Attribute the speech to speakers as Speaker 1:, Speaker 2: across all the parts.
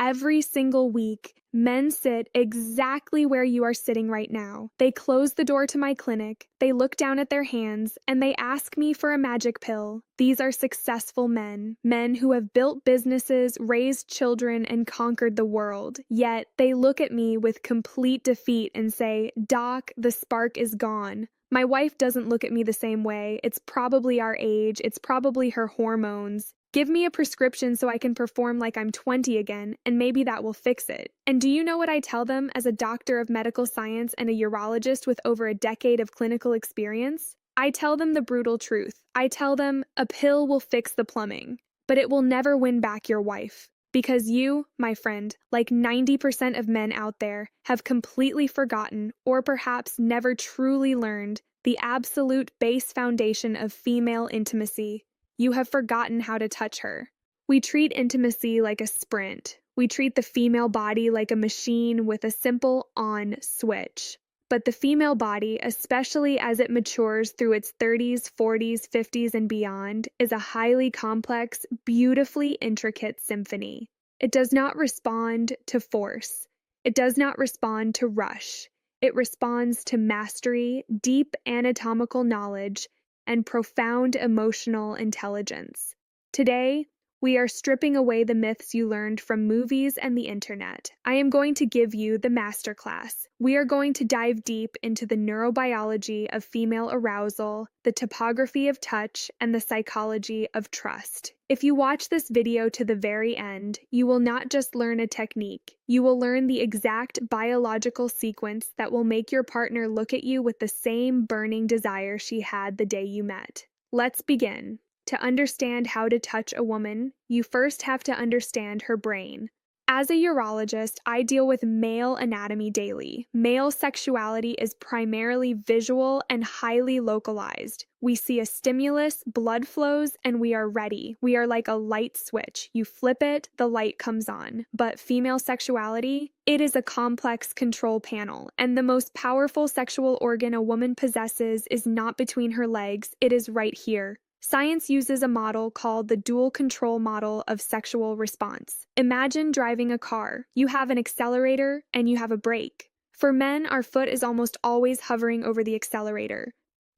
Speaker 1: Every single week, men sit exactly where you are sitting right now. They close the door to my clinic, they look down at their hands, and they ask me for a magic pill. These are successful men, men who have built businesses, raised children, and conquered the world. Yet, they look at me with complete defeat and say, "Doc, the spark is gone." My wife doesn't look at me the same way. It's probably our age, it's probably her hormones. Give me a prescription so I can perform like I'm 20 again, and maybe that will fix it. And do you know what I tell them as a doctor of medical science and a urologist with over a decade of clinical experience? I tell them the brutal truth. I tell them a pill will fix the plumbing, but it will never win back your wife. Because you, my friend, like 90% of men out there, have completely forgotten, or perhaps never truly learned, the absolute base foundation of female intimacy. You have forgotten how to touch her. We treat intimacy like a sprint. We treat the female body like a machine with a simple on switch. But the female body, especially as it matures through its 30s, 40s, 50s, and beyond, is a highly complex, beautifully intricate symphony. It does not respond to force. It does not respond to rush. It responds to mastery, deep anatomical knowledge, and profound emotional intelligence. Today, we are stripping away the myths you learned from movies and the internet. I am going to give you the masterclass. We are going to dive deep into the neurobiology of female arousal, the topography of touch, and the psychology of trust. If you watch this video to the very end, you will not just learn a technique. You will learn the exact biological sequence that will make your partner look at you with the same burning desire she had the day you met. Let's begin. To understand how to touch a woman, you first have to understand her brain. As a urologist, I deal with male anatomy daily. Male sexuality is primarily visual and highly localized. We see a stimulus, blood flows, and we are ready. We are like a light switch. You flip it, the light comes on. But female sexuality, it is a complex control panel, and the most powerful sexual organ a woman possesses is not between her legs, it is right here. Science uses a model called the dual control model of sexual response. Imagine driving a car. You have an accelerator and you have a brake. For men, our foot is almost always hovering over the accelerator.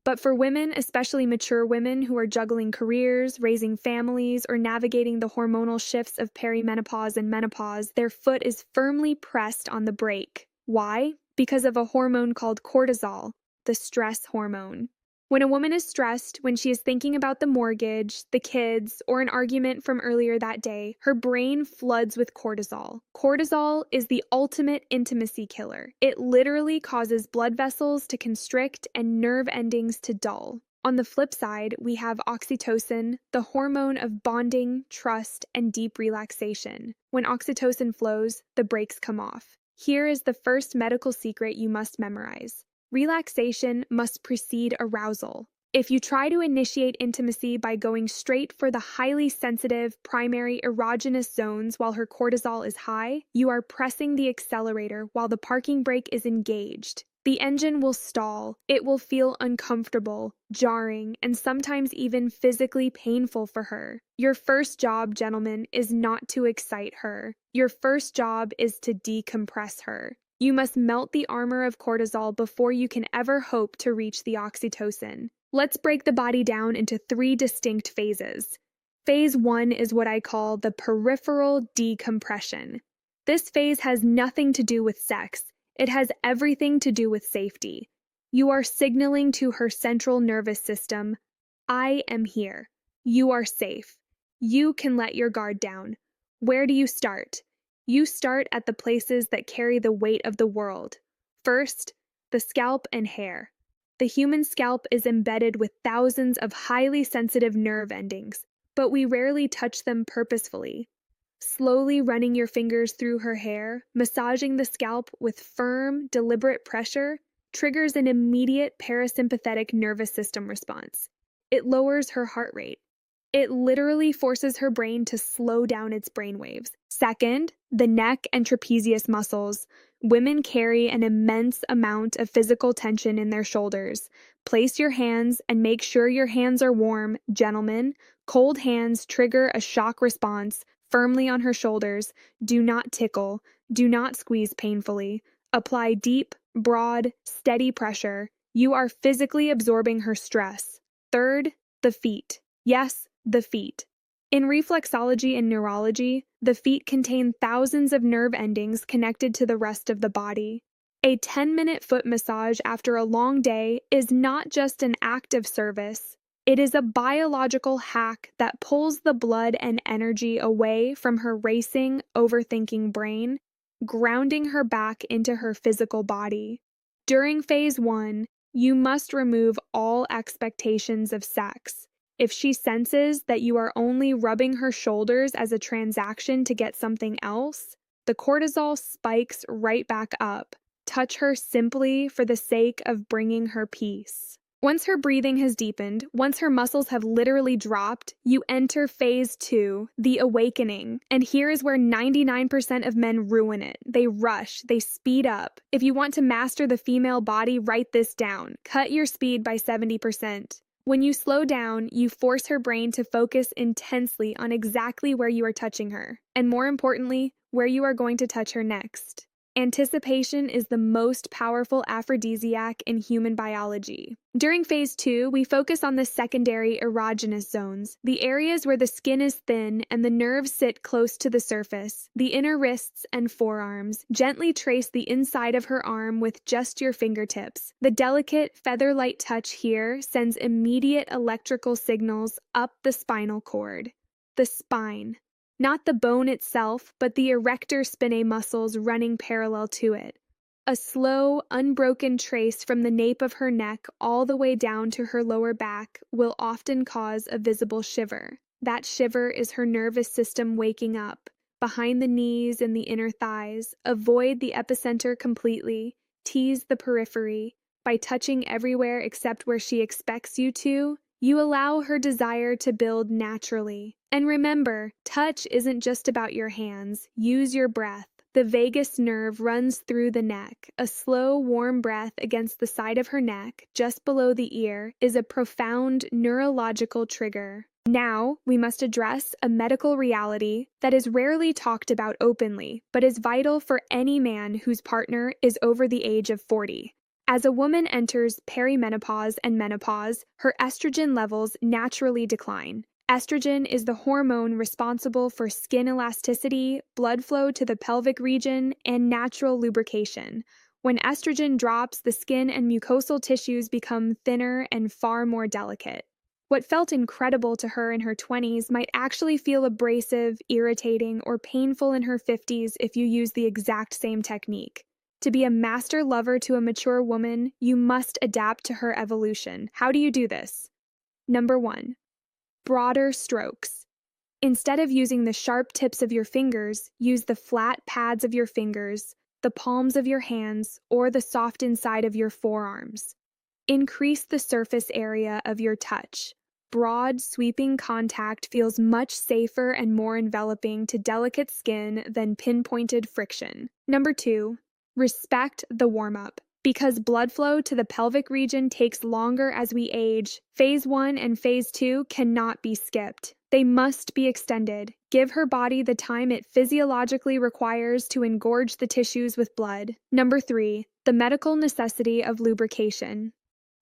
Speaker 1: But for women, especially mature women who are juggling careers, raising families, or navigating the hormonal shifts of perimenopause and menopause, their foot is firmly pressed on the brake. Why? Because of a hormone called cortisol, the stress hormone. When a woman is stressed, when she is thinking about the mortgage, the kids, or an argument from earlier that day, her brain floods with cortisol. Cortisol is the ultimate intimacy killer. It literally causes blood vessels to constrict and nerve endings to dull. On the flip side, we have oxytocin, the hormone of bonding, trust, and deep relaxation. When oxytocin flows, the brakes come off. Here is the first medical secret you must memorize. Relaxation must precede arousal. If you try to initiate intimacy by going straight for the highly sensitive primary erogenous zones while her cortisol is high, you are pressing the accelerator while the parking brake is engaged. The engine will stall, it will feel uncomfortable, jarring, and sometimes even physically painful for her. Your first job, gentlemen, is not to excite her. Your first job is to decompress her. You must melt the armor of cortisol before you can ever hope to reach the oxytocin. Let's break the body down into 3 distinct phases. Phase 1 is what I call the peripheral decompression. This phase has nothing to do with sex. It has everything to do with safety. You are signaling to her central nervous system, I am here. You are safe. You can let your guard down. Where do you start? You start at the places that carry the weight of the world. First, the scalp and hair. The human scalp is embedded with thousands of highly sensitive nerve endings, but we rarely touch them purposefully. Slowly running your fingers through her hair, massaging the scalp with firm, deliberate pressure, triggers an immediate parasympathetic nervous system response. It lowers her heart rate. It literally forces her brain to slow down its brainwaves. Second, the neck and trapezius muscles. Women carry an immense amount of physical tension in their shoulders. Place your hands and make sure your hands are warm, gentlemen. Cold hands trigger a shock response. firmly on her shoulders. Do not tickle. Do not squeeze painfully. Apply deep, broad, steady pressure. You are physically absorbing her stress. Third, the feet. Yes, the feet. In reflexology and neurology, the feet contain thousands of nerve endings connected to the rest of the body. A 10-minute foot massage after a long day is not just an act of service. It is a biological hack that pulls the blood and energy away from her racing, overthinking brain, grounding her back into her physical body. During phase 1, you must remove all expectations of sex. If she senses that you are only rubbing her shoulders as a transaction to get something else, the cortisol spikes right back up. Touch her simply for the sake of bringing her peace. Once her breathing has deepened, once her muscles have literally dropped, you enter phase 2, the awakening. And here is where 99% of men ruin it. They rush, they speed up. If you want to master the female body, write this down. Cut your speed by 70%. When you slow down, you force her brain to focus intensely on exactly where you are touching her, and more importantly, where you are going to touch her next. Anticipation is the most powerful aphrodisiac in human biology. During phase 2, we focus on the secondary erogenous zones, the areas where the skin is thin and the nerves sit close to the surface, the inner wrists and forearms. Gently trace the inside of her arm with just your fingertips. The delicate, feather-light touch here sends immediate electrical signals up the spinal cord. The spine. Not the bone itself, but the erector spinae muscles running parallel to it. A slow, unbroken trace from the nape of her neck all the way down to her lower back will often cause a visible shiver. That shiver is her nervous system waking up. Behind the knees and the inner thighs, avoid the epicenter completely, tease the periphery. By touching everywhere except where she expects you to, you allow her desire to build naturally. And remember, touch isn't just about your hands. Use your breath. The vagus nerve runs through the neck. A slow, warm breath against the side of her neck, just below the ear, is a profound neurological trigger. Now, we must address a medical reality that is rarely talked about openly, but is vital for any man whose partner is over the age of 40. As a woman enters perimenopause and menopause, her estrogen levels naturally decline. Estrogen is the hormone responsible for skin elasticity, blood flow to the pelvic region, and natural lubrication. When estrogen drops, the skin and mucosal tissues become thinner and far more delicate. What felt incredible to her in her 20s might actually feel abrasive, irritating, or painful in her 50s if you use the exact same technique. To be a master lover to a mature woman, you must adapt to her evolution. How do you do this? Number 1. Broader strokes. Instead of using the sharp tips of your fingers, use the flat pads of your fingers, the palms of your hands, or the soft inside of your forearms. Increase the surface area of your touch. Broad, sweeping contact feels much safer and more enveloping to delicate skin than pinpointed friction. Number 2. Respect the warm-up. Because blood flow to the pelvic region takes longer as we age, phase 1 and phase 2 cannot be skipped. They must be extended. Give her body the time it physiologically requires to engorge the tissues with blood. Number 3, the medical necessity of lubrication.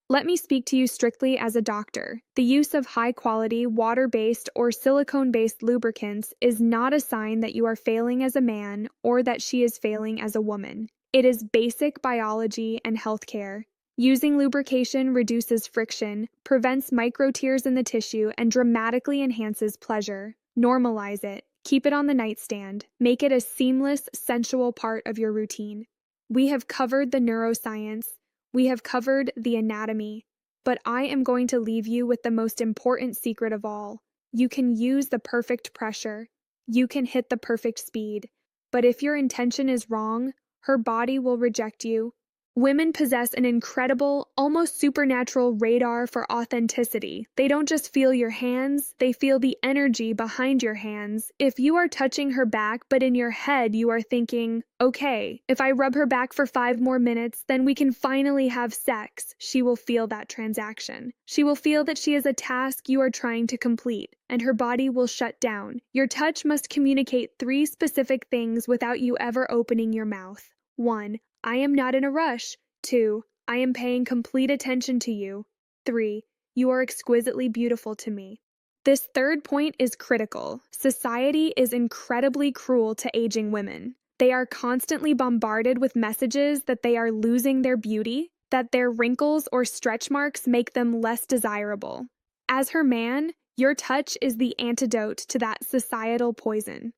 Speaker 1: Let me speak to you strictly as a doctor. The use of high-quality, water-based or silicone-based lubricants is not a sign that you are failing as a man or that she is failing as a woman. It is basic biology and healthcare. Using lubrication reduces friction, prevents micro tears in the tissue, and dramatically enhances pleasure. Normalize it. Keep it on the nightstand. Make it a seamless, sensual part of your routine. We have covered the neuroscience. We have covered the anatomy. But I am going to leave you with the most important secret of all. You can use the perfect pressure. You can hit the perfect speed. But if your intention is wrong, her body will reject you. Women possess an incredible, almost supernatural radar for authenticity. They don't just feel your hands, they feel the energy behind your hands. If you are touching her back, but in your head you are thinking, okay, if I rub her back for 5 more minutes, then we can finally have sex, she will feel that transaction. She will feel that she is a task you are trying to complete, and her body will shut down. Your touch must communicate 3 specific things without you ever opening your mouth. 1. I am not in a rush. 2. I am paying complete attention to you. 3. You are exquisitely beautiful to me. This third point is critical. Society is incredibly cruel to aging women. They are constantly bombarded with messages that they are losing their beauty, that their wrinkles or stretch marks make them less desirable. As her man, your touch is the antidote to that societal poison.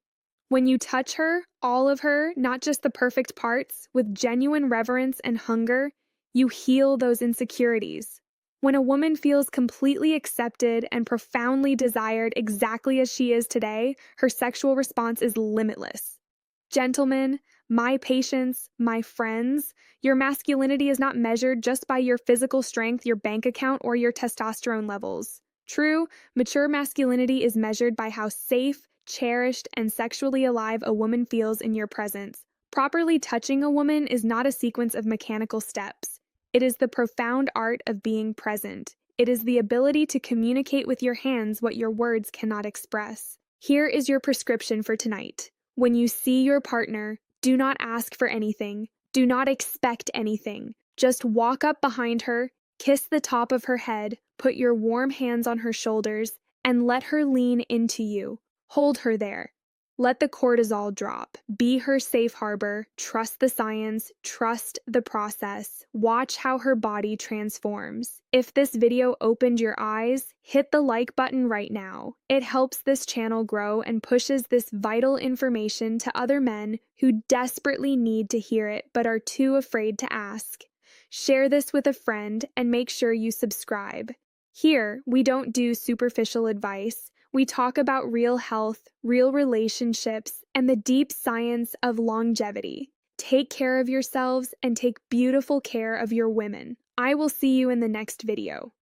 Speaker 1: When you touch her, all of her, not just the perfect parts, with genuine reverence and hunger, you heal those insecurities. When a woman feels completely accepted and profoundly desired exactly as she is today, her sexual response is limitless. Gentlemen, my patients, my friends, your masculinity is not measured just by your physical strength, your bank account, or your testosterone levels. True, mature masculinity is measured by how safe, cherished, and sexually alive a woman feels in your presence. Properly touching a woman is not a sequence of mechanical steps. It is the profound art of being present. It is the ability to communicate with your hands what your words cannot express. Here is your prescription for tonight. When you see your partner, do not ask for anything. Do not expect anything. Just walk up behind her, kiss the top of her head, put your warm hands on her shoulders, and let her lean into you. Hold her there. Let the cortisol drop. Be her safe harbor. Trust the science. Trust the process. Watch how her body transforms. If this video opened your eyes, hit the like button right now. It helps this channel grow and pushes this vital information to other men who desperately need to hear it but are too afraid to ask. Share this with a friend and make sure you subscribe. Here, we don't do superficial advice. We talk about real health, real relationships, and the deep science of longevity. Take care of yourselves and take beautiful care of your women. I will see you in the next video.